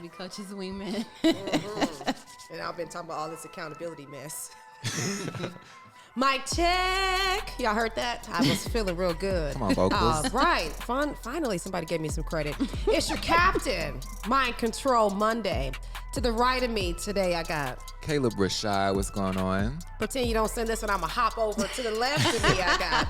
be Coach's wingman. And I've been talking about all this accountability mess. Mic check. Y'all heard that? I was feeling real good. Come on, vocals. Right. Finally, somebody gave me some credit. It's your captain, Mind Control Monday. To the right of me today, I got... Caleb Rashad, what's going on? Pretend you don't send this one. I'm going to hop over to the left of me. I got...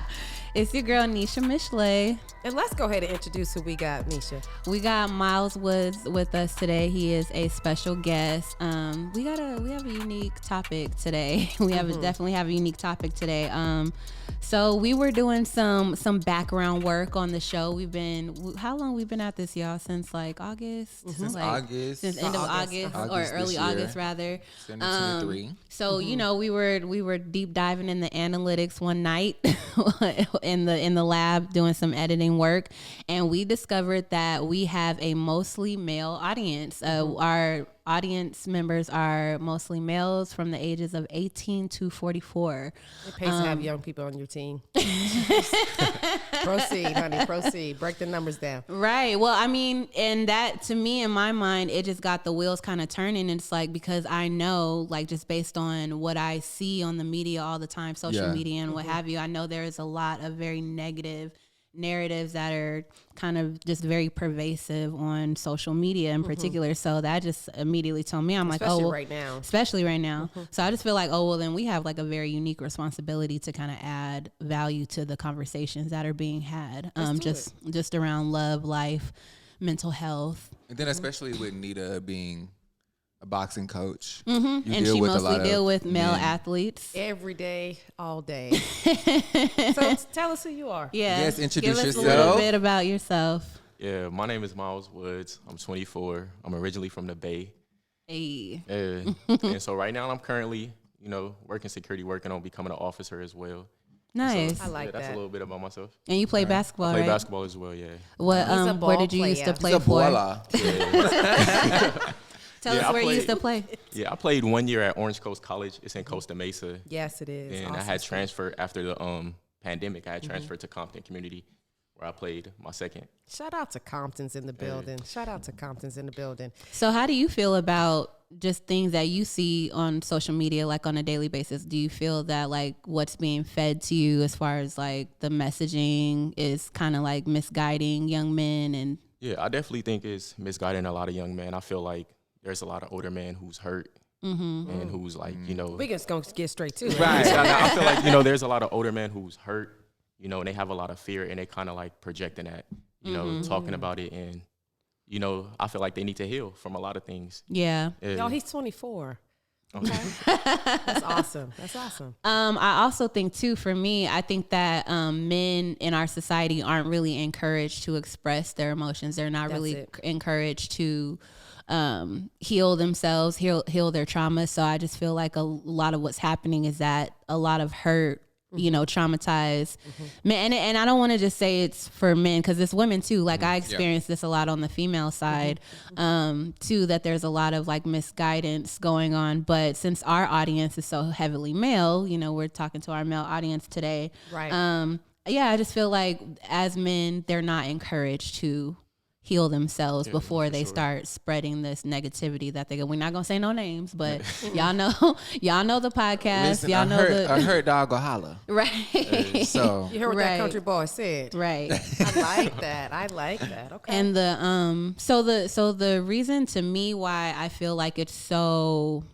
It's your girl, Nisha Mishley. And let's go ahead and introduce who we got, Nisha. We got Miles Woods with us today. He is a special guest. We have a unique topic today. We definitely have a unique topic today. So we were doing some background work on the show. How long we've been at this, y'all? Since like August? Since August. Since end of August or early August rather. 2023. So you know, we were deep diving in the analytics one night in the lab doing some editing work, and we discovered that we have a mostly male audience. Our audience members are mostly males from the ages of 18 to 44. It pays to have young people on your team. Proceed, honey, proceed. Break the numbers down. Right. Well, I mean, and that, to me, in my mind, it just got the wheels kind of turning. And it's like, because I know, like, just based on what I see on the media all the time, social media and what have you, I know there is a lot of very negative narratives that are kind of just very pervasive on social media in particular. So that just immediately told me, Especially well, right now. Especially right now. So I just feel like, then we have like a very unique responsibility to kind of add value to the conversations that are being had. Just around love, life, mental health. And then especially with Nita being a boxing coach. And she mostly deal with male athletes. Every day, all day. So tell us who you are. Yeah. Yes, introduce Give us yourself. a little bit about yourself. Yeah, my name is Miles Woods. I'm 24. I'm originally from the Bay. Hey. And so right now I'm currently, working security, working on becoming an officer as well. Nice. So, I like that's that. a little bit about myself. And you play basketball, I play right? basketball as well, yeah. What He's a where ball did you used to player. play He's a for? baller. Tell Yeah, us I where you used to played- play. Yeah, I played 1 year at Orange Coast College. It's in Costa Mesa. Yes, it is. And Awesome I had stuff. transferred after the pandemic. I had transferred to Compton Community, where I played my second. Shout out to Compton's in the building. Shout out to Compton's in the building. So how do you feel about just things that you see on social media, like on a daily basis? Do you feel that like what's being fed to you as far as like the messaging is kind of like misguiding young men? And Yeah, I definitely think it's misguiding a lot of young men. I feel like there's a lot of older men who's hurt and who's like, We just gonna get straight to it. Right. I feel like, there's a lot of older men who's hurt, and they have a lot of fear and they kind of like projecting that, talking about it. And, I feel like they need to heal from a lot of things. yeah. Y'all, he's 24. Okay. That's awesome. That's awesome. I also think too, for me, I think that men in our society aren't really encouraged to express their emotions. They're not That's really it. encouraged to heal themselves, heal their trauma. So I just feel like a lot of what's happening is that a lot of hurt, traumatized men. And I don't want to just say it's for men, because it's women too. Like I experience this a lot on the female side too, that there's a lot of like misguidance going on. But since our audience is so heavily male, we're talking to our male audience today. Right. I just feel like as men, they're not encouraged to heal themselves before they start spreading this negativity that we're not gonna say no names, but y'all know the podcast. Listen, y'all know a hurt dog go holler. right. So You heard what that Right. country boy said. Right. I like that. I like that. Okay. And the reason to me why I feel like it's so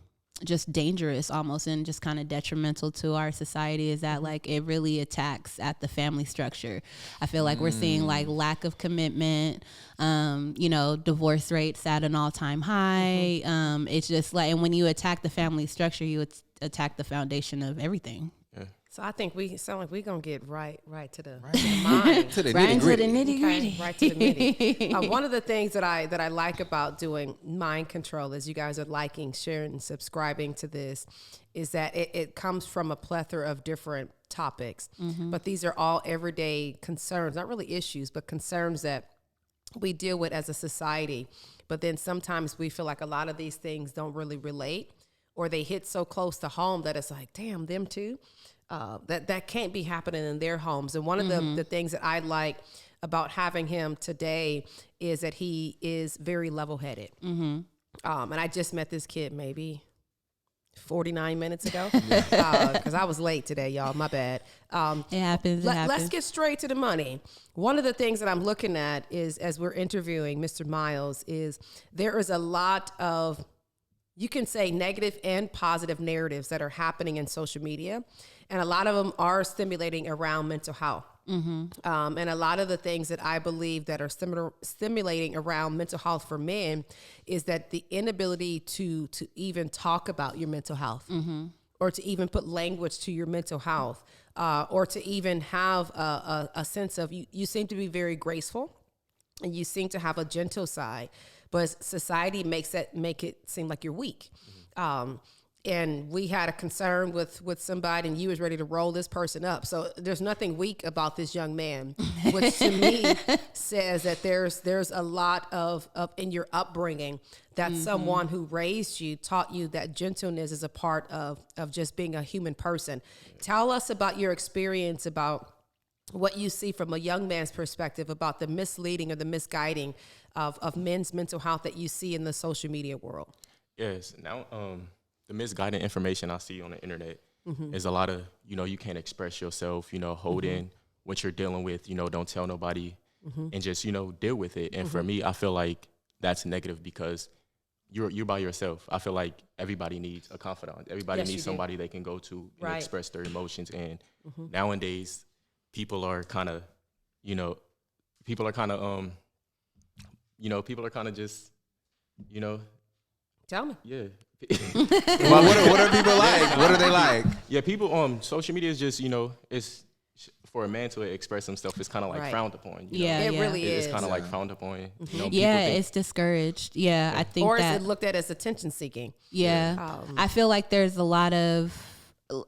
just dangerous almost and just kind of detrimental to our society is that like it really attacks at the family structure. I feel like we're seeing like lack of commitment, divorce rates at an all-time high. It's just like, and when you attack the family structure, you attack the foundation of everything. So I think we sound like we're gonna get right to the mind. to the Right into the nitty-gritty. nitty-gritty. Right to the nitty. One of the things that I like about doing Mind Control, as you guys are liking, sharing, and subscribing to this, is that it comes from a plethora of different topics. But these are all everyday concerns, not really issues, but concerns that we deal with as a society. But then sometimes we feel like a lot of these things don't really relate, or they hit so close to home that it's like, damn, them too. that can't be happening in their homes. And one of the things that I like about having him today is that he is very level-headed. And I just met this kid maybe 49 minutes ago because I was late today, y'all. My bad. It happens. Let's get straight to the money. One of the things that I'm looking at is, as we're interviewing Mr. Miles, is there is a lot of, you can say, negative and positive narratives that are happening in social media. And a lot of them are stimulating around mental health. And a lot of the things that I believe that are stimulating around mental health for men is that the inability to even talk about your mental health or to even put language to your mental health or to even have a sense of, you seem to be very graceful and you seem to have a gentle side, but society make it seem like you're weak. And we had a concern with somebody, and you was ready to roll this person up. So there's nothing weak about this young man, which to me says that there's a lot of in your upbringing that someone who raised you taught you that gentleness is a part of just being a human person. Tell us about your experience, about what you see from a young man's perspective about the misleading or the misguiding of men's mental health that you see in the social media world. Yes. Now, the misguided information I see on the internet is a lot of, you can't express yourself, hold in what you're dealing with, don't tell nobody and just, deal with it. And for me, I feel like that's negative because you're by yourself. I feel like everybody needs a confidant. Everybody needs somebody they can go to and express their emotions. And nowadays, people are kind of just, Tell me. Yeah. Well, what are people like? What are they like? Yeah, people social media is just, it's for a man to express himself, it's kind of like frowned upon. It really is. It's kind of like frowned upon. It's discouraged. Yeah, I think or is that, it looked at as attention seeking? Yeah. I feel like there's a lot of,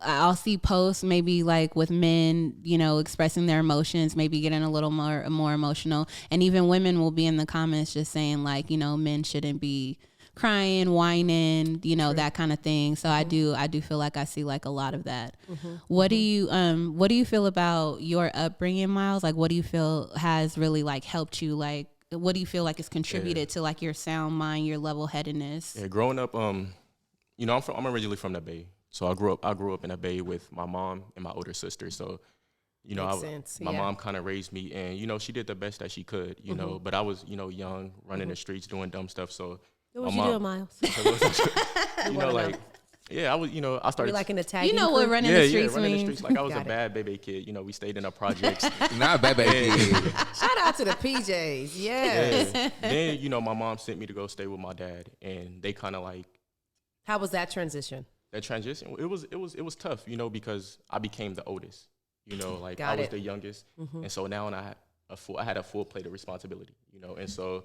I'll see posts maybe like with men, expressing their emotions, maybe getting a little more emotional. And even women will be in the comments just saying like, men shouldn't be crying, whining, that kind of thing. So I do feel like I see like a lot of that. What do you feel about your upbringing, Miles? Like, what do you feel has really like helped you? Like, what do you feel like has contributed to like your sound mind, your level headedness? Yeah, growing up, I'm originally from the Bay. So I grew up in the Bay with my mom and my older sister. So, my mom kind of raised me and, she did the best that she could, but I was, young, running the streets, doing dumb stuff. So, what was you doing, Miles? I was, I started. Like in the tag. What running the streets running means. the streets. Like I was a bad baby kid. We stayed in the projects. Not a bad kid. Shout out to the PJs. Yes. Yeah. Then, my mom sent me to go stay with my dad, and they kind of like. How was that transition? It was tough, because I became the oldest. I was the youngest, and so now I had a full plate of responsibility. And so.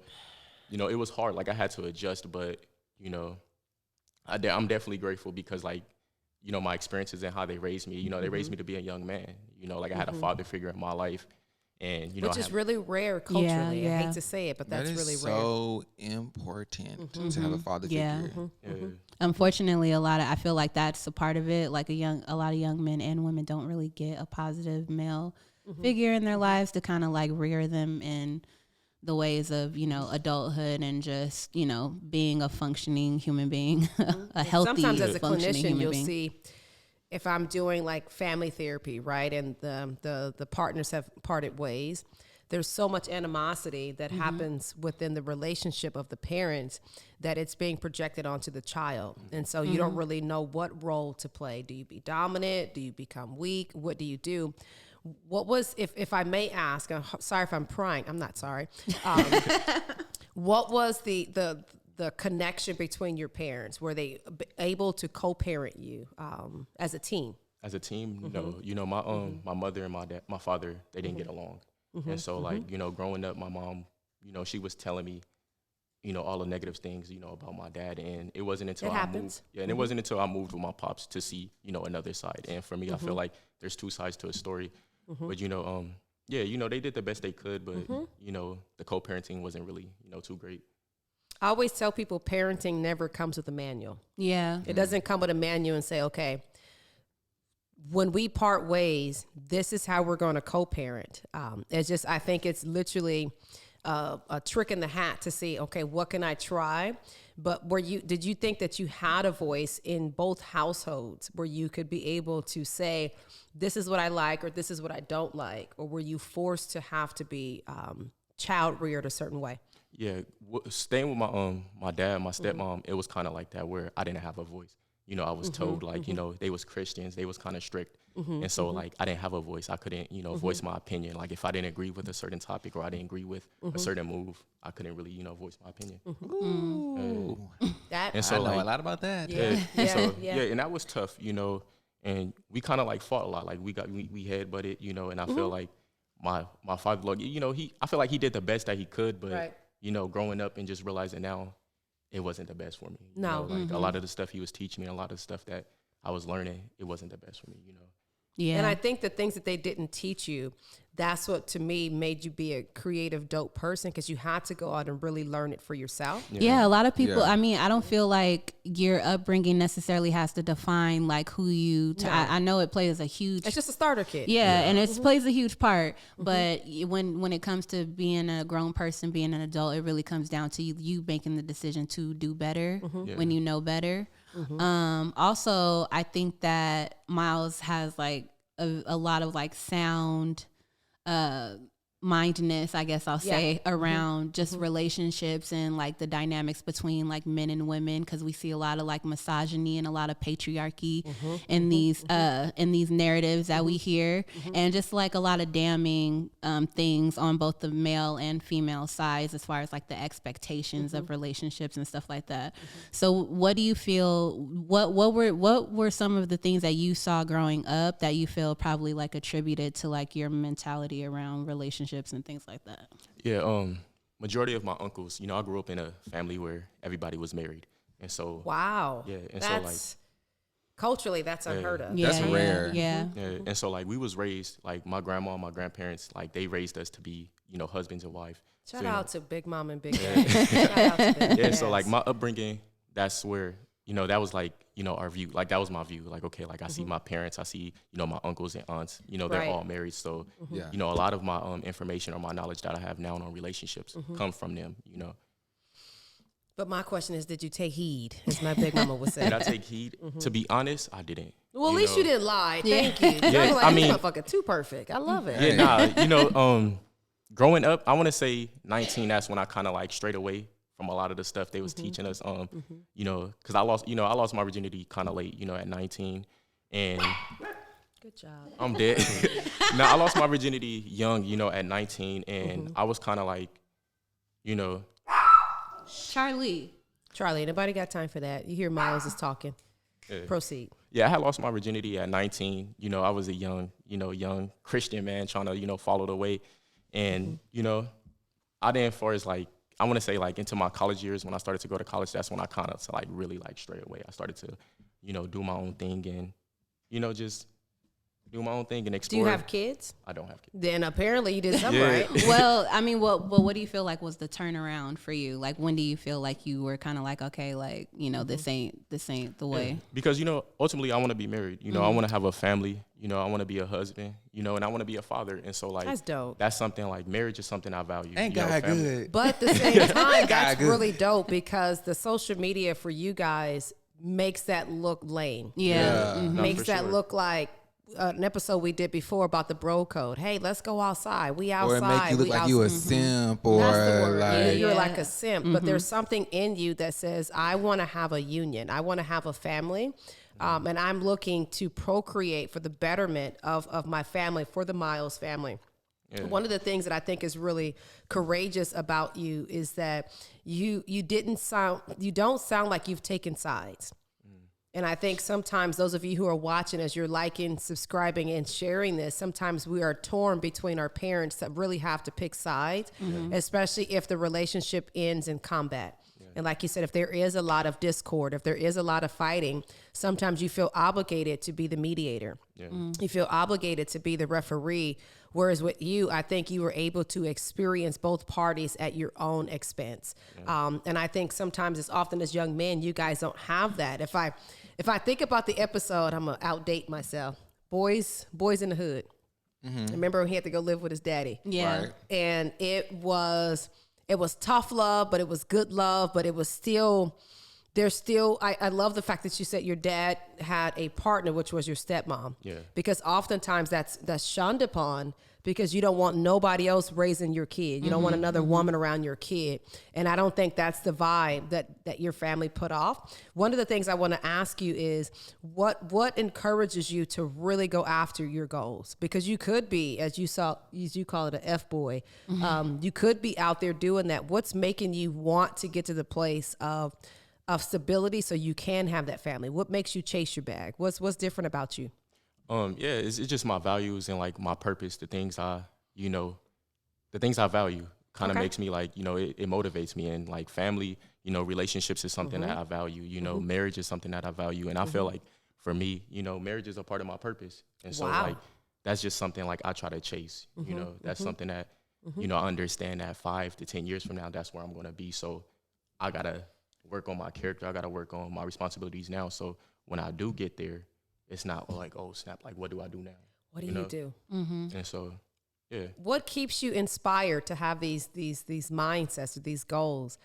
It was hard. Like I had to adjust, but I'm definitely grateful because my experiences and how they raised me. They raised me to be a young man. I had a father figure in my life, and which is really rare culturally. Yeah. I hate to say it, but that's really rare. So important to have a father figure. Unfortunately, I feel like that's a part of it. Like a lot of young men and women don't really get a positive male figure in their lives to kind of like rear them in the ways of, adulthood and just, being a functioning human being, a healthy, sometimes as a functioning clinician, human you'll being. see if I'm doing like family therapy, right, and the partners have parted ways, there's so much animosity that happens within the relationship of the parents that it's being projected onto the child. And so you don't really know what role to play. Do you be dominant? Do you become weak? What do you do? What was, if I may ask, I'm sorry if I'm prying, I'm not sorry. What was the connection between your parents? Were they able to co-parent you as a team? As a team, no. My mother and my father, they didn't get along. And so growing up, my mom, she was telling me, all the negative things, about my dad. And it wasn't until I moved. Yeah, and it wasn't until I moved with my pops to see, another side. And for me, I feel like there's two sides to a story. But, they did the best they could, but, the co-parenting wasn't really, too great. I always tell people parenting never comes with a manual. Yeah. It doesn't come with a manual and say, okay, when we part ways, this is how we're going to co-parent. It's just, I think it's literally a trick in the hat to see, okay, what can I try? But did you think that you had a voice in both households where you could be able to say, this is what I like, or this is what I don't like? Or were you forced to have to be child reared a certain way? Yeah, staying with my dad, my stepmom, it was kind of like that, where I didn't have a voice. You know, I was told, like, you know, they was Christians, they was kind of strict. And so, like, I didn't have a voice. I couldn't, you know, voice my opinion. Like, if I didn't agree with a certain topic or I didn't agree with a certain move, I couldn't really, you know, voice my opinion. That And so, I know like, a lot about that. yeah, and so, yeah. and that was tough, you know, and we kind of, like, fought a lot. Like, we head-butted, you know, and I feel like my father, like, you know, I feel like he did the best that he could, but, Right. you know, growing up and just realizing now, it wasn't the best for me. You No. know, like, a lot of the stuff he was teaching me, a lot of the stuff that I was learning, it wasn't the best for me, you know. Yeah. And I think the things that they didn't teach you, that's what, to me, made you be a creative, dope person, because you had to go out and really learn it for yourself. Yeah, a lot of people, Yeah. I mean, I don't feel like your upbringing necessarily has to define like who you, I know it plays a huge, It's just a starter kit. yeah, and it plays a huge part. But when it comes to being a grown person, being an adult, it really comes down to you making the decision to do better when you know better. Also, I think that Miles has like a lot of like sound mindedness, I guess I'll say, around just relationships and like the dynamics between like men and women, because we see a lot of like misogyny and a lot of patriarchy in these narratives that we hear, and just like a lot of damning things on both the male and female sides as far as like the expectations of relationships and stuff like that. So what do you feel, what were some of the things that you saw growing up that you feel probably like attributed to like your mentality around relationships and things like that? Yeah, majority of my uncles, you know, I grew up in a family where everybody was married. And so, Wow. yeah, and That's culturally, that's unheard of. That's rare. Yeah. and so, like, we was raised, like, my grandma and my grandparents, like, they raised us to be, you know, husbands and wife. Shout So, you know, out to Big Mom and Big Dad. Shout out to them. yeah, so, like, my upbringing, that's where, you know, that was, like, you know, our view. Like, that was my view. Like, okay, like, I see my parents, I see, you know, my uncles and aunts, you know, they're Right. all married. So, Yeah. you know, a lot of my information or my knowledge that I have now on relationships come from them, you know. But my question is, did you take heed, as my Big Mama would say? Did I take heed? To be honest, I didn't. Well, at least know. you didn't lie. Thank you. Yeah, I'm like, I this mean- motherfucker too perfect. I love it. Yeah, nah, you know, growing up, I want to say 19, that's when I kind of like strayed away from a lot of the stuff they was teaching us, you know, because I lost my virginity kind of late, you know, at 19, and Good job. I'm dead. No, I lost my virginity young, you know, at 19, and I was kind of like, you know, Charlie. Charlie, anybody got time for that? You hear Miles is talking. Yeah. Proceed. yeah, I had lost my virginity at 19. You know, I was a young Christian man trying to, you know, follow the way. And, you know, I didn't, for as like, I want to say like into my college years, when I started to go to college, that's when I kind of like really like straight away. I started to, you know, do my own thing and, you know, just do my own thing and Do explore. you have kids? I don't have kids. Then apparently you did something Yeah. right. Well, I mean, what do you feel like was the turnaround for you? Like, when do you feel like you were kind of like, okay, like, you know, this ain't the way? Because, you know, ultimately I want to be married. You know, I want to have a family. You know, I want to be a husband. You know, and I want to be a father. And so, like, That's dope. that's something like marriage is something I value. Ain't you know, God family. good? But at the same time, that's good. really dope because the social media for you guys makes that look lame. Yeah. Yeah. No, Makes for that sure. look like an episode we did before about the bro code. Hey, let's go outside. We Or outside. it make you look we like outside. you a simp or That's the word. like Yeah, you're Yeah. like a simp, but there's something in you that says, I want to have a union. I want to have a family. And I'm looking to procreate for the betterment of my family, for the Miles family. Yeah. One of the things that I think is really courageous about you is that you don't sound like you've taken sides. And I think sometimes those of you who are watching, as you're liking, subscribing, and sharing this, sometimes we are torn between our parents that really have to pick sides, especially if the relationship ends in combat. And like you said, if there is a lot of discord, if there is a lot of fighting, sometimes you feel obligated to be the mediator. Yeah. You feel obligated to be the referee. Whereas with you, I think you were able to experience both parties at your own expense. And I think sometimes, as often as young men, you guys don't have that. If I think about the episode, I'm gonna outdate myself. Boys in the Hood. Remember when he had to go live with his daddy? Yeah. Right. And it was tough love, but it was good love, but it was still, I love the fact that you said your dad had a partner, which was your stepmom. Yeah. Because oftentimes that's shunned upon because you don't want nobody else raising your kid. You don't want another woman around your kid. And I don't think that's the vibe that your family put off. One of the things I want to ask you is what encourages you to really go after your goals? Because you could be, as you call it, an F-boy. You could be out there doing that. What's making you want to get to the place of stability so you can have that family? What makes you chase your bag? What's different about you? Yeah, it's just my values and like my purpose, the things I value kind of makes me like, it motivates me. And like family, relationships is something that I value, marriage is something that I value. And I feel like for me, marriage is a part of my purpose. And so like, that's just something like I try to chase, that's something that, I understand that 5 to 10 years from now, that's where I'm going to be. So I got to work on my character. I got to work on my responsibilities now. So when I do get there, it's not like, oh, snap, like, what do I do now? What do you do? And so, yeah. What keeps you inspired to have these mindsets or these goals?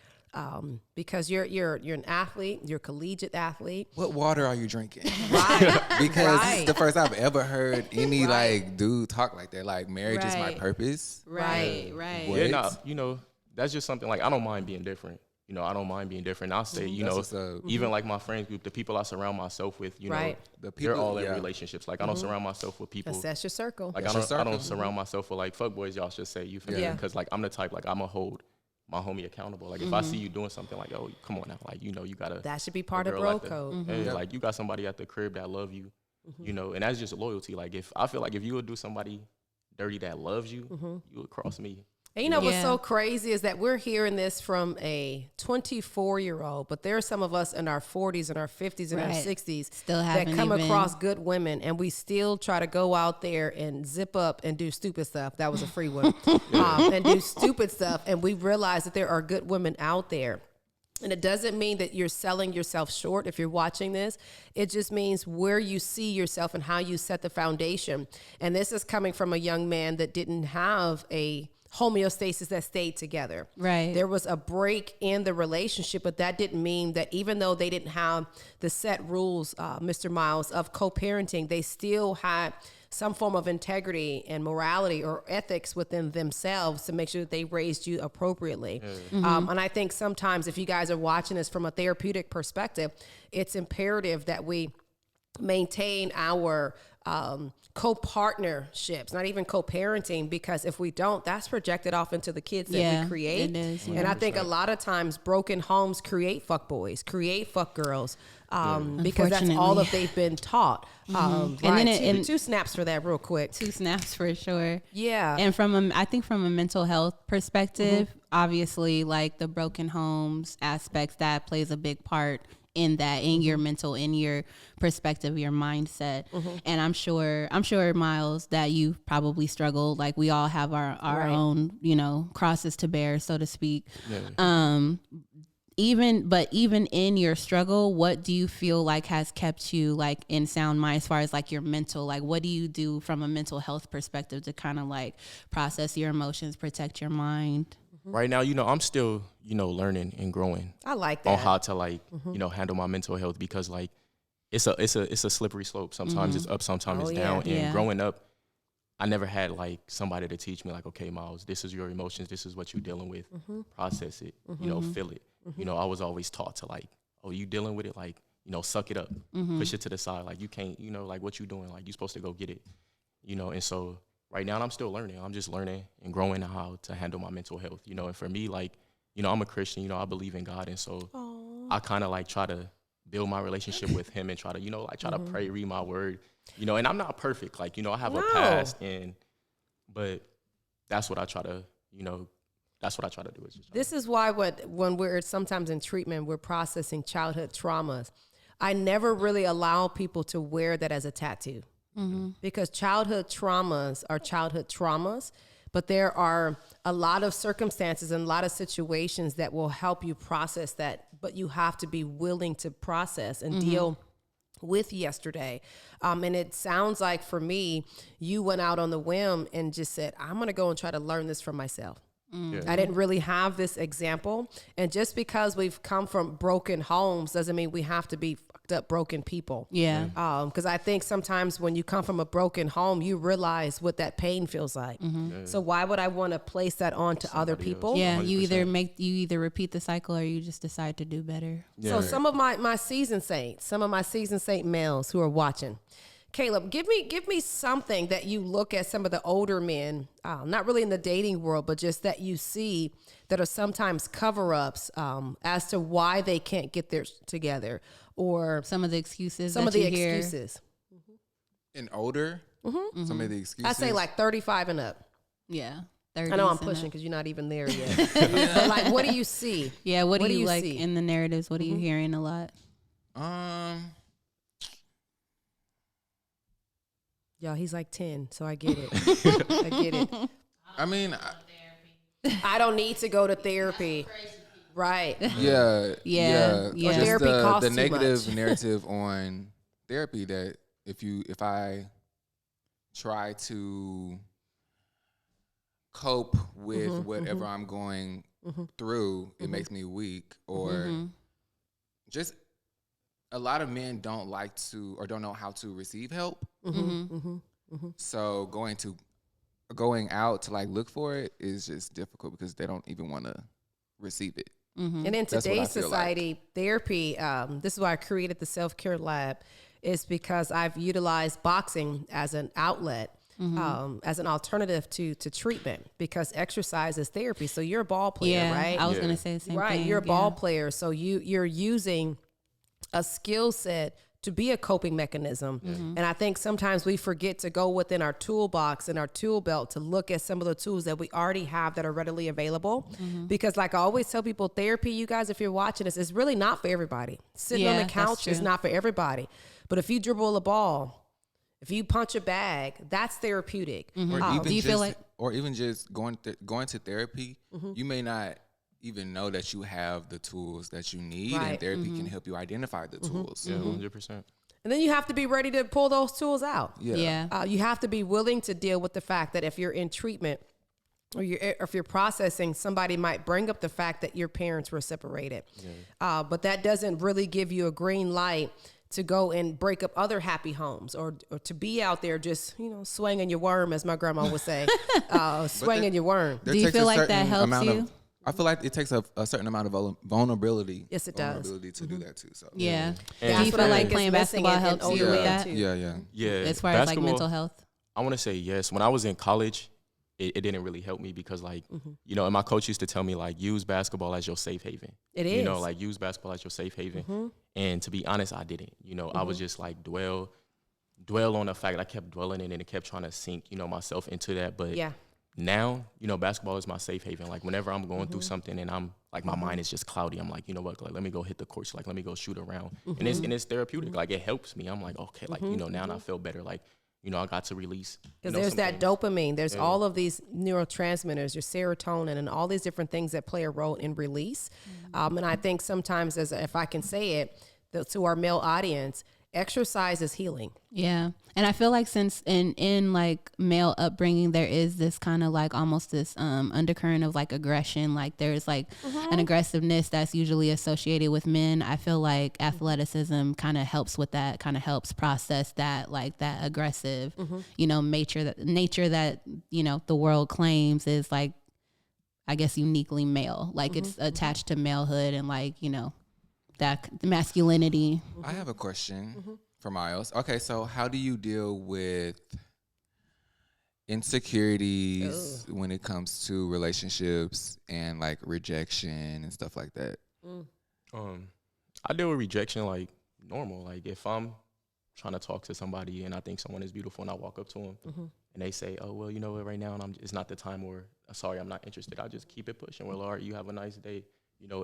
Because you're an athlete, you're a collegiate athlete. What water are you drinking? Right. Because Right. it's the first I've ever heard any Right. like dude talk like that. Like marriage is my Right. purpose. Right. Right. What? Yeah, nah, that's just something like I don't mind being different. I don't mind being different. I'll say, That's what's up. even like my friends group, the people I surround myself with, Right. The they're people- all in yeah. relationships. Like I don't surround myself with people. That's your circle. Like That's I your don't circle. surround myself with like fuckboys. Y'all should say, you feel me? Yeah. Because like I'm the type like I'm gonna hold my homie accountable. Like if I see you doing something like, oh, come on now, like you gotta. That should be part a of girl bro at the- code. Hey, like you got somebody at the crib that love you, and that's just loyalty. Like if I feel like if you would do somebody dirty that loves you, you would cross me. And you know what's Yeah. so crazy is that we're hearing this from a 24-year-old, but there are some of us in our 40s and our 50s and our Right. 60s Still that haven't come even- across good women, and we still try to go out there and zip up and do stupid stuff. That was a free one. And do stupid stuff, and we realize that there are good women out there. And it doesn't mean that you're selling yourself short if you're watching this. It just means where you see yourself and how you set the foundation. And this is coming from a young man that didn't have a homeostasis that stayed together. Right. There was a break in the relationship, but that didn't mean that even though they didn't have the set rules, Mr. Miles, of co-parenting, they still had some form of integrity and morality or ethics within themselves to make sure that they raised you appropriately. And I think sometimes if you guys are watching this from a therapeutic perspective, it's imperative that we maintain our co-partnerships, not even co-parenting, because if we don't, that's projected off into the kids that Yeah, we create. it is, yeah. And I think a lot of times broken homes create fuck boys, create fuck girls, because that's all that they've been taught. And Right. then Two snaps for that real quick. 2 snaps for sure. Yeah. And I think from a mental health perspective, obviously like the broken homes aspects, that plays a big part in that, in your mental, in your perspective, your mindset. And I'm sure Miles, that you probably struggled. Like we all have our Right. own, crosses to bear, so to speak. Even in your struggle, what do you feel like has kept you like in sound mind as far as like your mental, like what do you do from a mental health perspective to kind of like process your emotions, protect your mind? Right now, I'm still, learning and growing I like on that. how to like, handle my mental health, because like it's a slippery slope. Sometimes it's up, sometimes Oh, it's yeah. down. And Yeah. growing up, I never had like somebody to teach me like, okay, Miles, this is your emotions, this is what you're dealing with. Process it, feel it. I was always taught to like, oh, you dealing with it, like, suck it up, push it to the side. Like you can't, like what you doing, like you're supposed to go get it, and so right now I'm still learning. I'm just learning and growing how to handle my mental health, and for me, like, I'm a Christian, I believe in God. And so I kind of like try to build my relationship with him and try to, try to pray, read my word, and I'm not perfect. Like, I have a past, but that's what I try to, that's what I try to do. This is why when we're sometimes in treatment, we're processing childhood traumas. I never really allow people to wear that as a tattoo, because childhood traumas are childhood traumas, but there are a lot of circumstances and a lot of situations that will help you process that, but you have to be willing to process and deal with yesterday. And it sounds like for me, you went out on the whim and just said, I'm going to go and try to learn this for myself. Yeah. I didn't really have this example. And just because we've come from broken homes doesn't mean we have to be fucked up broken people. Yeah. Because I think sometimes when you come from a broken home, you realize what that pain feels like. So why would I want to place that on to other Somebody people? else. Yeah, 100%. you either repeat the cycle or you just decide to do better. So some of my seasoned saints, some of my seasoned saint males who are watching, Caleb, give me something that you look at some of the older men, not really in the dating world, but just that you see that are sometimes cover-ups as to why they can't get theirs together, or Some of the excuses. some that of the you hear. excuses. And older, some of the excuses. I say like 35 and up. Yeah. I know 30s I'm and pushing up. because you're not even there yet. But like, what do you see? Yeah. What do you like see? in the narratives? What are you hearing a lot? Yo, he's like 10, so I get it. I get it. I mean, I don't need to go to therapy. Right. yeah, Yeah. Just Therapy costs the too negative much. narrative on therapy that if I try to cope with whatever I'm going through, it makes me weak, or just a lot of men don't like to or don't know how to receive help. So going out to like look for it is just difficult because they don't even want to receive it. And in That's what I today's feel society, therapy, this is why I created the self-care lab, is because I've utilized boxing as an outlet, as an alternative to treatment, because exercise is therapy. So you're a ball player, Yeah. right? I was Yeah. gonna say the same Right. thing. You're a yeah. ball player. So you're using a skill set to be a coping mechanism. And I think sometimes we forget to go within our toolbox and our tool belt to look at some of the tools that we already have that are readily available. Because like I always tell people, therapy, you guys, if you're watching this, is really not for everybody. Sitting on Yeah, the that's couch is true. not for everybody. But if you dribble a ball, if you punch a bag, that's therapeutic. Or even Do you just, feel like- or even just going to therapy, you may not even know that you have the tools that you need, Right. and therapy can help you identify the tools. Yeah, 100%. And then you have to be ready to pull those tools out. Yeah. You have to be willing to deal with the fact that if you're in treatment or if you're processing, somebody might bring up the fact that your parents were separated. But that doesn't really give you a green light to go and break up other happy homes or to be out there just, swinging your worm, as my grandma would say, swinging your worm. There Do you takes feel a like that certain helps amount you? of- I feel like it takes a certain amount of vulnerability. Yes, it does. Vulnerability to do that too. So Yeah. That's Do you what feel I like think is playing missing basketball in helps you older with men, that? too. yeah. Yeah. As far as like basketball, mental health? I want to say yes. When I was in college, it didn't really help me because, like, and my coach used to tell me, like, use basketball as your safe haven. It You know, is. like, use basketball as your safe haven. And to be honest, I didn't. I was just, like, dwell on the fact that I kept dwelling in it and kept trying to sink, myself into that. But Yeah. now, basketball is my safe haven. Like, whenever I'm going through something and I'm, like, my mind is just cloudy, I'm like, you know what, like, let me go hit the courts. Like, let me go shoot around. And it's therapeutic. Like, it helps me. I'm like, okay, like, now I feel better. Like, I got to release. Because there's that dopamine. There's all of these neurotransmitters, your serotonin, and all these different things that play a role in release. And I think sometimes, if I can say it, to our male audience, exercise is healing. Yeah. And I feel like since in like male upbringing, there is this kind of like almost this undercurrent of like aggression. Like there's like an aggressiveness that's usually associated with men. I feel like athleticism kind of helps with that, kind of helps process that, like that aggressive, nature that, the world claims is like, I guess, uniquely male. Like it's attached to malehood and like, that masculinity. I have a question for Miles. Okay, so how do you deal with insecurities when it comes to relationships and like rejection and stuff like that? I deal with rejection like normal. Like, if I'm trying to talk to somebody and I think someone is beautiful and I walk up to them and they say, oh, well, you know what, right now it's not the time, or sorry, I'm not interested. I just keep it pushing. Well, all right, you have a nice day.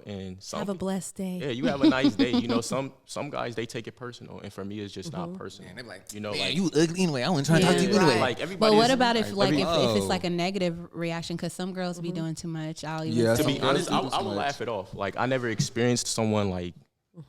And some Have a blessed day. Yeah, you have a nice day. Some guys, they take it personal, and for me, it's just not personal. And they're like, man, like, you ugly anyway. I wasn't trying to talk to you Yeah. anyway. like everybody. But what is- about if like if Oh. it's like a negative reaction? Because some girls be doing too much. I'll even Yeah, say to be Some girls honest, do I too would much. laugh it off. Like, I never experienced someone like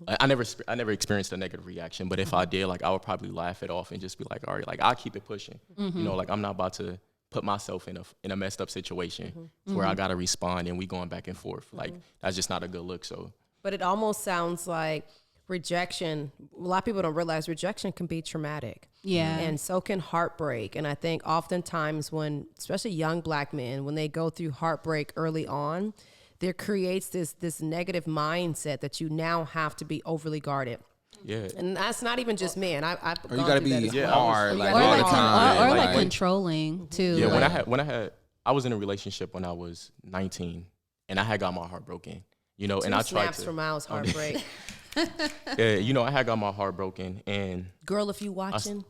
I never experienced a negative reaction, but if I did, like, I would probably laugh it off and just be like, all right, like, I'll keep it pushing. You know, like, I'm not about to put myself in a messed up situation where I gotta respond and we going back and forth. Like, that's just not a good look. So, But it almost sounds like rejection. A lot of people don't realize rejection can be traumatic. Yeah. And so can heartbreak. And I think oftentimes when, especially young Black men, when they go through heartbreak early on, there creates this negative mindset that you now have to be overly guarded. yeah. And that's not even just men. I've Or you gone gotta through that be as Yeah, well. hard, like Or all like, the time. or like- like controlling too. Yeah, like, I was in a relationship when I was 19, and I had got my heart broken. You know, and Two I tried snaps to. from Miles' heartbreak. Yeah, you know, I had got my heart broken, and Girl, if you watching,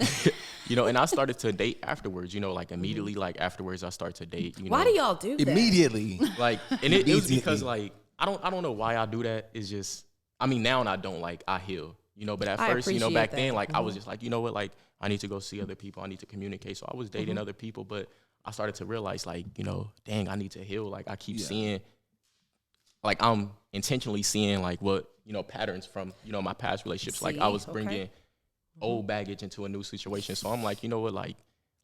you know, and I started to date afterwards. You know, like immediately, like afterwards, I started to date. You know, why do y'all do that? Immediately. like, and it was because Immediately. like I don't know why I do that. It's just, I mean, now I don't, like, I heal. You know, but at I first, you know, appreciate back that. then, like, I was just like, you know what, like, I need to go see other people. I need to communicate. So I was dating other people, but I started to realize, like, you know, dang, I need to heal. Like, I keep seeing, like, I'm intentionally seeing, like, what, you know, patterns from, you know, my past relationships. Like, I See, was okay. bringing old baggage into a new situation. So I'm like, you know what, like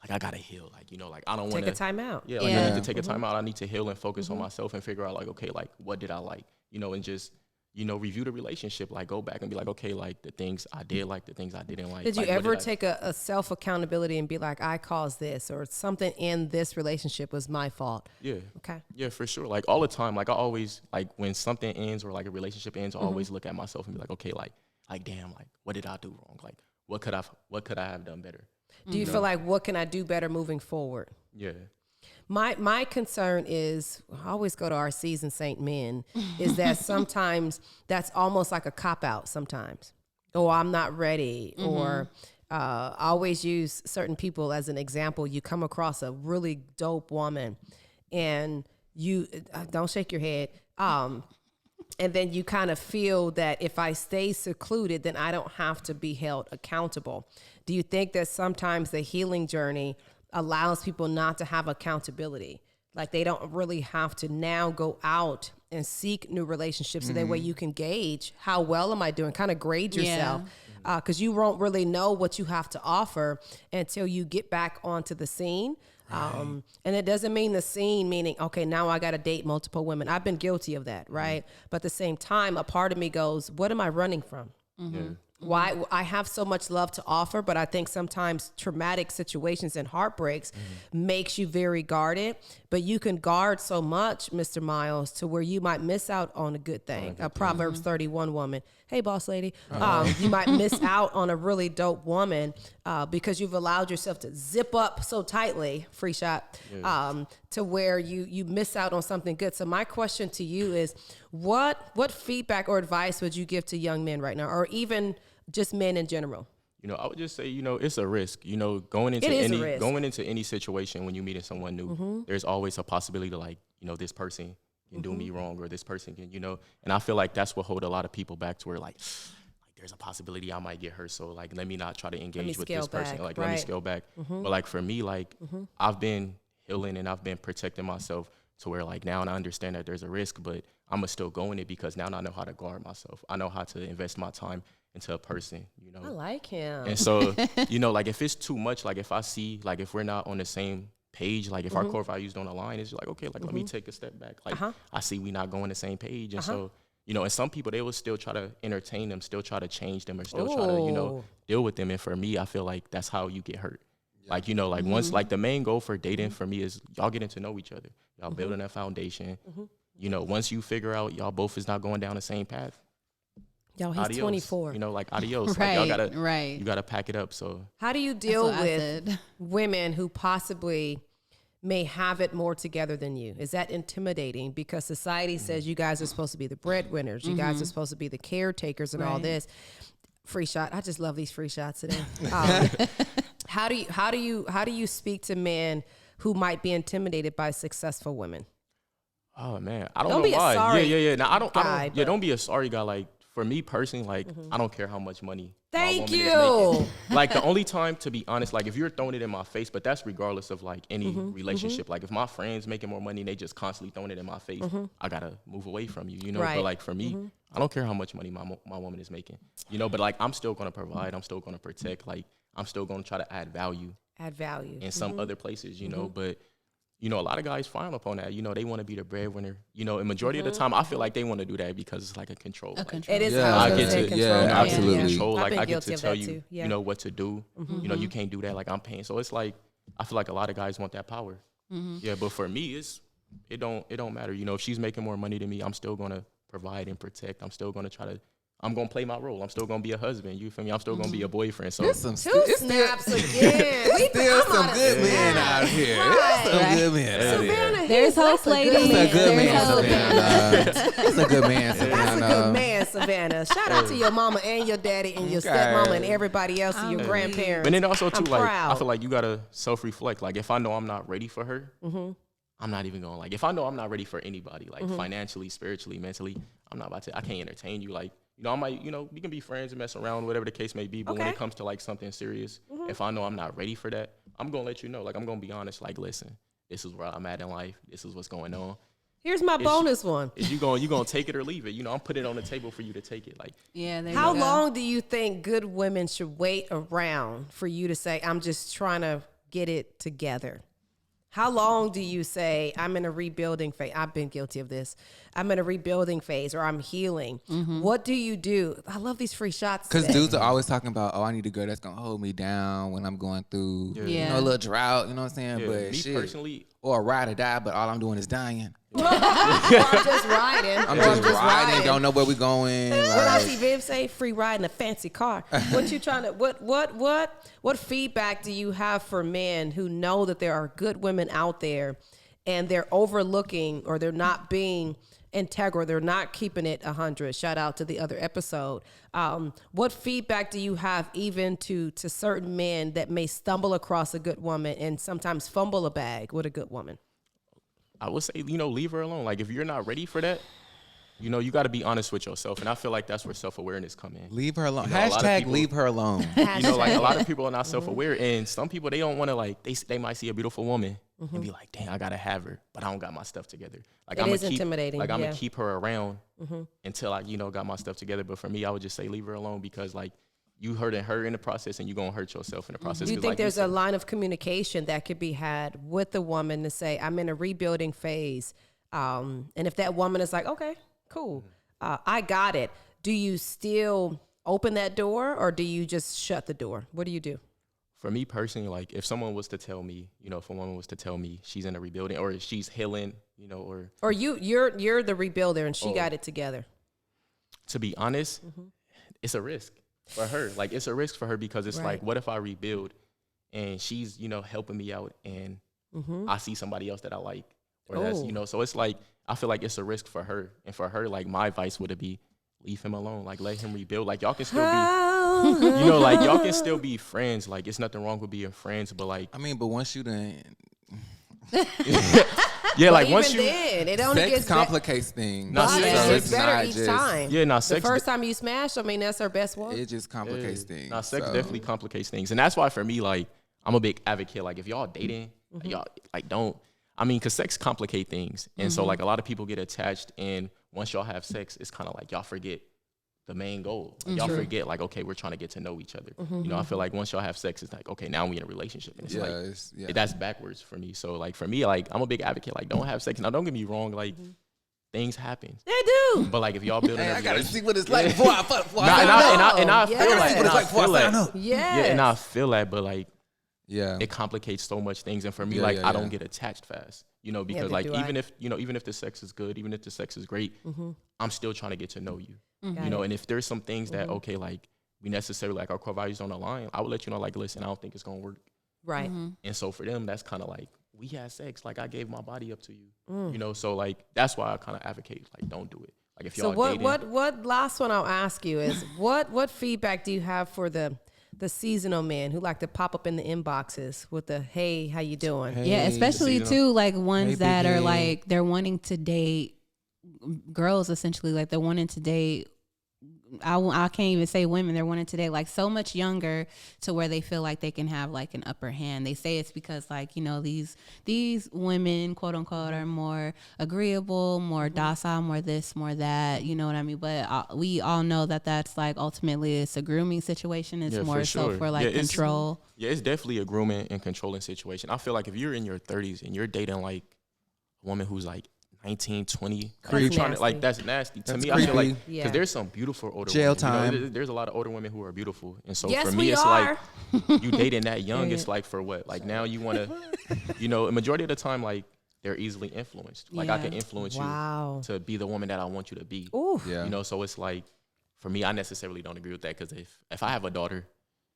I gotta heal. Like, you know, like, I don't want Take to a time out. Yeah, like, I Yeah. need to take a time out. I need to heal and focus on myself and figure out, like, okay, like, what did I like? You know, and just, you know, review the relationship, like, go back and be like, okay, like, the things I did like, the things I didn't like. Did you like, what ever I- take a self accountability and be like, I caused this, or something in this relationship was my fault? Yeah. Okay. Yeah, for sure. Like, all the time. Like, I always, like, when something ends or, like, a relationship ends, I always look at myself and be like, okay, like, damn, like, what did I do wrong? Like, what could I have done better? Do you feel like, what can I do better moving forward? Yeah. My concern is, I always go to our seasoned saint men, is that sometimes that's almost like a cop out sometimes. Oh, I'm not ready. Or I always use certain people as an example. You come across a really dope woman and you, don't shake your head. And then you kind of feel that if I stay secluded, then I don't have to be held accountable. Do you think that sometimes the healing journey allows people not to have accountability? Like, they don't really have to now go out and seek new relationships, so that way you can gauge how well am I doing, kind of grade yourself. Because you won't really know what you have to offer until you get back onto the scene. And it doesn't mean the scene meaning, okay, now I got to date multiple women. I've been guilty of that, right? But at the same time, a part of me goes, what am I running from? Yeah. Why I have so much love to offer, but I think sometimes traumatic situations and heartbreaks makes you very guarded. But you can guard so much, Mr. Miles, to where you might miss out on a good thing. A Proverbs 31 woman. Hey, boss lady. You might miss out on a really dope woman because you've allowed yourself to zip up so tightly, free shot, to where you miss out on something good. So my question to you is, what feedback or advice would you give to young men right now, or even just men in general? You know, I would just say, you know, it's a risk. You know, going into It is a risk. any situation when you're meeting someone new, there's always a possibility to, like, you know, this person can do me wrong, or this person can, you know. And I feel like that's what hold a lot of people back, to where, like there's a possibility I might get hurt. So, like, let me not try to engage with this scale person. back, Like, let me right. scale back. But, like, for me, like, I've been healing and I've been protecting myself to where, like, now I understand that there's a risk, but I'm going to still go in it because now I know how to guard myself. I know how to invest my time into a person, you know. I like him. And so, you know, like, if it's too much, like, if I see, like, if we're not on the same page, like, if our core values don't align, it's like, okay, like, let me take a step back. Like, I see we not going the same page. And so, you know, and some people, they will still try to entertain them, still try to change them, or still try to, you know, deal with them. And for me, I feel like that's how you get hurt. Like, you know, like, once, like, the main goal for dating for me is y'all getting to know each other. Y'all building that foundation. You know, once you figure out y'all both is not going down the same path, Yo, he's adios. 24. You know, like, adios. Right, Like, y'all gotta, right. you gotta pack it up. So How do you That's deal what I with said. women who possibly may have it more together than you? Is that intimidating? Because society says you guys are supposed to be the breadwinners. You guys are supposed to be the caretakers and all Right. this. Free shot. I just love these free shots today. How do you speak to men who might be intimidated by successful women? oh man, I don't Don't know be a why. sorry Yeah. Now I don't. guy, Yeah, but- don't be a sorry guy. Like, for me personally, like I don't care how much money. Thank my woman you. Is making. Like the only time, to be honest, like if you're throwing it in my face, but that's regardless of like any relationship. Like if my friends making more money and they just constantly throwing it in my face, I gotta move away from you, you know. Right. But like for me, I don't care how much money my woman is making, you know. But like I'm still gonna provide. I'm still gonna protect. Like I'm still gonna try to add value in some other places, you know. But you know, a lot of guys frown upon that. You know, they want to be the breadwinner. You know, and majority of the time, I feel like they want to do that because it's like a control. It is. Yeah, how I I get to- control. yeah, absolutely. Control. Like been I get guilty to of tell that you, too. Yeah. you know what to do. You know, you can't do that. Like I'm paying. So it's like I feel like a lot of guys want that power. Yeah, but for me, it don't matter. You know, if she's making more money than me, I'm still gonna provide and protect. I'm still gonna try to. I'm gonna play my role. I'm still gonna be a husband. You feel me? I'm still gonna be a boyfriend. So There's some Two it's snaps again. We still I'm some out of good men snap. out here. Right. There's some good men out here. Savannah, There's that's hope, a good ladies. That's a good There's man, hope. Savannah. That's a good man, That's a good Savannah. man, Savannah. Shout out to your mama and your daddy and your Okay. stepmama and everybody else and your grandparents. But then also too, I'm like proud. I feel like you gotta self-reflect. Like if I know I'm not ready for her, I'm not even going. Like if I know I'm not ready for anybody, like financially, spiritually, mentally, I'm not about to. I can't entertain you. Like you know, I might, you know, we can be friends and mess around, whatever the case may be. But when Okay. it comes to like something serious, if I know I'm not ready for that, I'm gonna let you know. Like I'm gonna be honest. Like listen, this is where I'm at in life. This is what's going on. Here's my bonus one. Is you gonna take it or leave it? You know, I'm putting it on the table for you to take it. Like Yeah. There How you go. long do you think good women should wait around for you to say, I'm just trying to get it together? How long do you say, I'm in a rebuilding phase? I've been guilty of this. I'm in a rebuilding phase or I'm healing. What do you do? I love these free shots. Because today. dudes are always talking about, oh, I need a girl that's gonna hold me down when I'm going through, you Yeah. know, a little drought. You know what I'm saying? yeah, But me shit, personally, or a ride or die, but all I'm doing is dying. Or I'm just riding. I'm Or just riding, don't know where we going. What I Like, see Viv say, free ride in a fancy car. What you trying to? What feedback do you have for men who know that there are good women out there, and they're overlooking or they're not being integral, they're not keeping it 100? Shout out to the other episode. What feedback do you have even to certain men that may stumble across a good woman and sometimes fumble a bag with a good woman? I would say, you know, leave her alone. Like if you're not ready for that, you know, you got to be honest with yourself. And I feel like that's where self-awareness come in. leave her alone. You know, a lot of Hashtag people- leave her alone. You know, like a lot of people are not self-aware, and some people, they don't want to, like, they might see a beautiful woman and be like, dang, I gotta have her, but I don't got my stuff together. Like It I'm is intimidating, Like I'm yeah. gonna keep her around until I, you know, got my stuff together. But for me, I would just say leave her alone because like you hurting her in the process, and you gonna hurt yourself in the process. Do you 'Cause think like there's a said, line of communication that could be had with the woman to say, I'm in a rebuilding phase? And if that woman is like, okay, cool, I got it. Do you still open that door or do you just shut the door? What do you do? for me personally, like if someone was to tell me, you know, if a woman was to tell me she's in a rebuilding or she's healing, you know, or You're the rebuilder and she Oh. got it together. to be honest, it's a risk for her. Like it's a risk for her because it's Right. like, what if I rebuild and she's, you know, helping me out and I see somebody else that I like, or that's, Oh. you know, so it's like, I feel like it's a risk for her. And for her, like my advice would be leave him alone. Like let him rebuild. Like y'all can still be, you know, like y'all can still be friends. Like it's nothing wrong with being friends, but like, I mean, but once you done, yeah, like Even once you, then, it only sex gets complicates things. No, better. sex- So It's better not each just- time. yeah, now The sex. first time you smash, I mean, that's her best one. It just complicates things. Now, sex so. definitely complicates things, and that's why for me, like, I'm a big advocate. Like, if y'all dating, Mm-hmm. y'all like don't. I mean, cause sex complicate things, and so Mm-hmm. like a lot of people get attached, and once y'all have sex, it's kind of like y'all forget the main goal. Like, y'all forget like, okay, we're trying to get to know each other. Mm-hmm. You know, I feel like once y'all have sex, it's like, okay, now we in a relationship, and it's Yeah, like it's, yeah. that's backwards for me. So like for me, like I'm a big advocate. Like, don't have sex. Now, don't get me wrong. Like things happen, They do. but like if y'all building Hey, a I gotta relationship. see what it's like before I Nah, and I Yeah. feel I gotta that. see what And it's I like before I feel sign that. up. Yes. Yeah, and I feel that, but like Yeah. it complicates so much things, and for me, Yeah, like yeah, I don't yeah. get attached fast, you know, because neither like do I. even if the sex is good, even if the sex is great, I'm still trying to get to know you, Got you know. it. And if there's some things that okay, like we necessarily like our core values on the line, I would let you know, like, listen, I don't think it's gonna work. Right. And so for them, that's kind of like we had sex, like I gave my body up to you, Mm. you know. So like that's why I kind of advocate like don't do it. Like if So y'all what dating, last one I'll ask you is what feedback do you have for the seasonal men who like to pop up in the inboxes with the hey, how you doing? Hey, Yeah, especially seasonal. too like ones Hey, that are big like they're wanting to date girls essentially, like they're wanting to date I can't even say women, they're women today, like so much younger to where they feel like they can have like an upper hand. They say it's because like, you know, these women, quote unquote, are more agreeable, more docile, more this, more that, you know what I mean? But we all know that that's like ultimately it's a grooming situation. It's more so for like control. It's definitely a grooming and controlling situation. I feel like if you're in your 30s and you're dating like a woman who's like 19, 20. You're trying to, like, that's nasty. To me, creepy. I feel like, because there's some beautiful older jail women. time. You know, there's a lot of older women who are beautiful. And so yes, for me, it's are. like, you dating that young, it's like for what? Like now you want to, you know, a majority of the time, like, they're easily influenced. Like I can influence you to be the woman that I want you to be. Ooh. Yeah. You know, so it's like, for me, I necessarily don't agree with that because if I have a daughter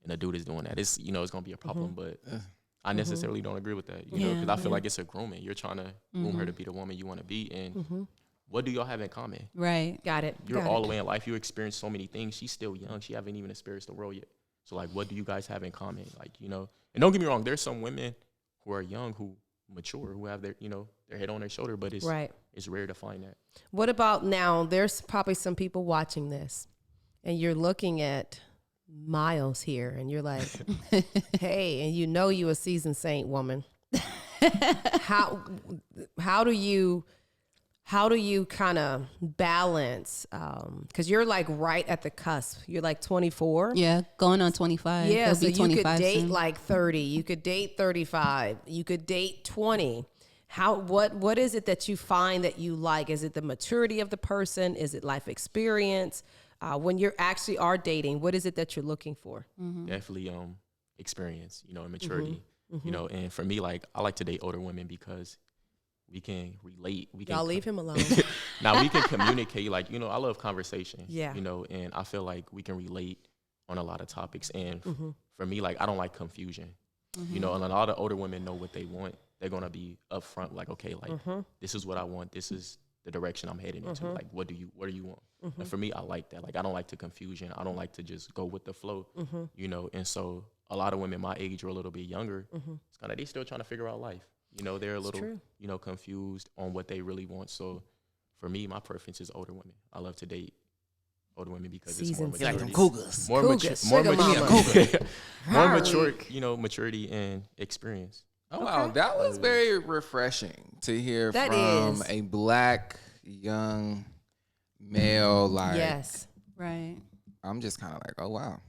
and a dude is doing that, it's, you know, it's going to be a problem. But I necessarily don't agree with that, you know, because I feel like it's a grooming. You're trying to groom her to be the woman you want to be. And what do y'all have in common? Right. Got it. You're all the way in life. You experienced so many things. She's still young. She haven't even experienced the world yet. So, like, what do you guys have in common? Like, you know, and don't get me wrong. There's some women who are young, who mature, who have their, you know, their head on their shoulder, but it's rare to find that. What about now? There's probably some people watching this and you're looking at Miles here and you're like, hey, and you know you a seasoned saint woman. How do you kind of balance, because you're like right at the cusp, you're like 24, going on 25, so you could date soon. like 30, you could date 35, you could date 20. What is it that you find that you like? Is it the maturity of the person? Is it life experience? When you're actually are dating, what is it that you're looking for? Definitely experience, you know, and maturity. You know, and for me, like, I like to date older women because we can relate. Y'all leave him alone. Now we can communicate. Like, you know, I love conversation. Yeah. You know, and I feel like we can relate on a lot of topics. And for me, like, I don't like confusion. You know, and a lot of older women know what they want. They're gonna be upfront, like, okay, like, this is what I want. This is the direction I'm heading into. Like, what do you want? And for me, I like that. Like, I don't like the confusion. I don't like to just go with the flow. You know, and so a lot of women my age or a little bit younger, it's kind of, they still trying to figure out life. You know, they're a little, you know, confused on what they really want. So for me, my preference is older women. I love to date older women because it's more maturity. Like them cougars. More mature, you know, maturity and experience. Oh, wow. That was very refreshing to hear from a black young male. Like, yes. Right. I'm just kind of like, oh, wow.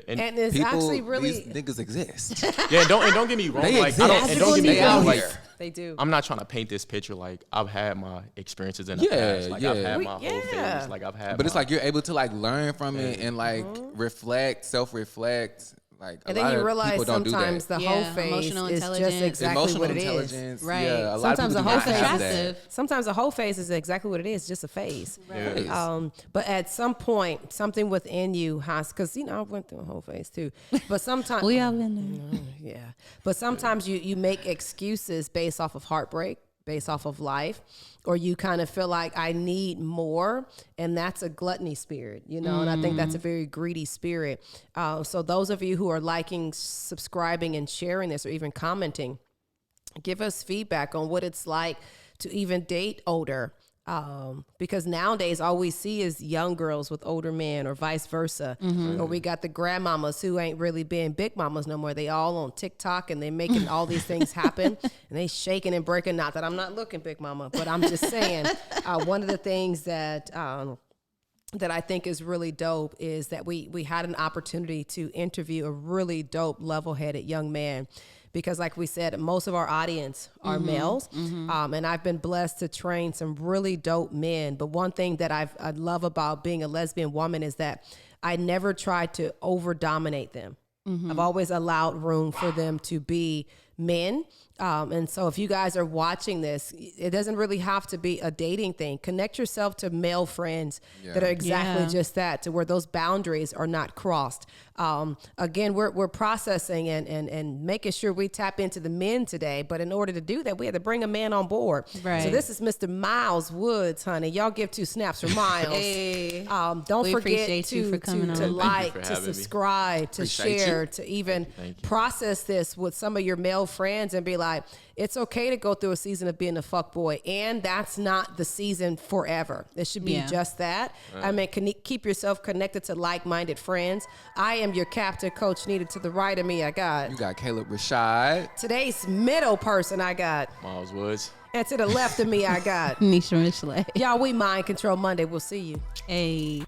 And it's actually really, these niggas exist. Yeah, don't get me wrong. They like, exist. don't get me wrong. Like, they do. I'm not trying to paint this picture like I've had my experiences in the past. Like I've had my whole phase. Like I've had. But it's like you're able to like learn from it and like reflect, self-reflect. Like, and then you realize sometimes the whole phase is just exactly what it is. Right. Yeah, a lot sometimes of the whole phase. That. Sometimes the whole phase is exactly what it is, just a phase. Right. But at some point, something within you has, because, you know, I went through a whole phase too. But sometimes we all been there. Yeah. But sometimes you make excuses based off of heartbreak, based off of life, or you kind of feel like I need more, and that's a gluttony spirit, you know, and I think that's a very greedy spirit. So those of you who are liking, subscribing, and sharing this, or even commenting, give us feedback on what it's like to even date older. Because nowadays all we see is young girls with older men, or vice versa. Or we got the grandmamas who ain't really being big mamas no more. They all on TikTok and they making all these things happen and they shaking and breaking. Not that I'm not looking big mama, but I'm just saying, one of the things that I think is really dope is that we had an opportunity to interview a really dope, level-headed young man. Because like we said, most of our audience are males. And I've been blessed to train some really dope men. But one thing that I love about being a lesbian woman is that I never tried to over-dominate them. I've always allowed room for them to be men. And so if you guys are watching this, it doesn't really have to be a dating thing. Connect yourself to male friends that are exactly just that, to where those boundaries are not crossed. Again, we're processing and making sure we tap into the men today. But in order to do that, we had to bring a man on board. Right. So this is Mr. Miles Woods, honey. Y'all give 2 snaps for Miles. Hey. Don't forget to like, to subscribe, to share, to even process this with some of your male tell friends and be like, it's okay to go through a season of being a fuckboy, and that's not the season forever. It should be just that. I mean, keep yourself connected to like-minded friends. I am your captain, Coach Nita. To the right of me, I got... You got Caleb Rashad. Today's middle person, I got... Miles Woods. And to the left of me, I got... Nisha Michelet. Y'all, we Mind Control Monday. We'll see you. Hey.